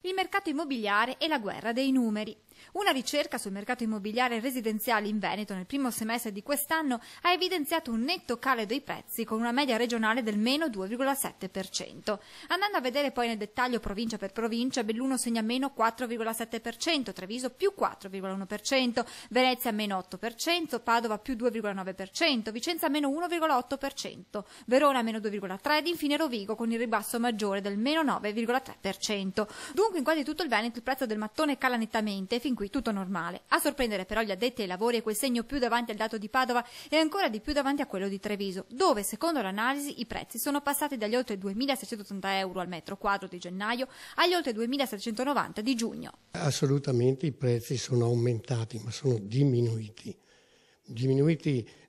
Il mercato immobiliare e la guerra dei numeri. Una ricerca sul mercato immobiliare residenziale in Veneto nel primo semestre di quest'anno ha evidenziato un netto calo dei prezzi con una media regionale del meno 2,7%. Andando a vedere poi nel dettaglio provincia per provincia, Belluno segna meno 4,7%, Treviso più 4,1%, Venezia meno 8%, Padova più 2,9%, Vicenza meno 1,8%, Verona meno 2,3% ed infine Rovigo con il ribasso maggiore del meno 9,3%. Dunque in quasi tutto il Veneto il prezzo del mattone cala nettamente e fin qui tutto normale. A sorprendere però gli addetti ai lavori è quel segno più davanti al dato di Padova e ancora di più davanti a quello di Treviso, dove secondo l'analisi i prezzi sono passati dagli oltre 2.680 euro al metro quadro di gennaio agli oltre 2.790 di giugno. Assolutamente i prezzi sono aumentati, ma sono diminuiti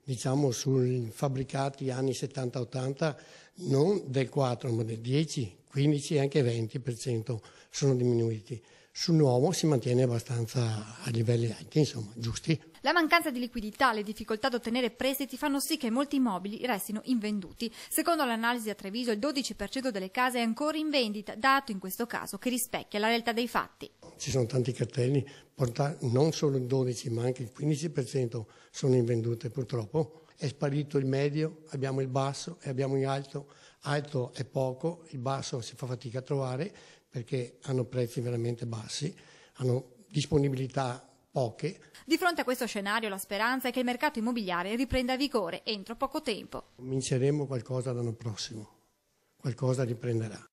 diciamo sui fabbricati anni 70-80 non del 4 ma del 10, 15 e anche 20% sono diminuiti. Sul nuovo si mantiene abbastanza a livelli anche insomma giusti. La mancanza di liquidità e le difficoltà ad ottenere prestiti fanno sì che molti immobili restino invenduti. Secondo l'analisi a Treviso il 12% delle case è ancora in vendita, dato in questo caso che rispecchia la realtà dei fatti. Ci sono tanti cartelli, non solo il 12 ma anche il 15% sono invendute purtroppo. È sparito il medio, abbiamo il basso e abbiamo il alto. Alto è poco, il basso si fa fatica a trovare perché hanno prezzi veramente bassi, hanno disponibilità poche. Di fronte a questo scenario la speranza è che il mercato immobiliare riprenda vigore entro poco tempo. Vinceremo qualcosa l'anno prossimo, qualcosa riprenderà.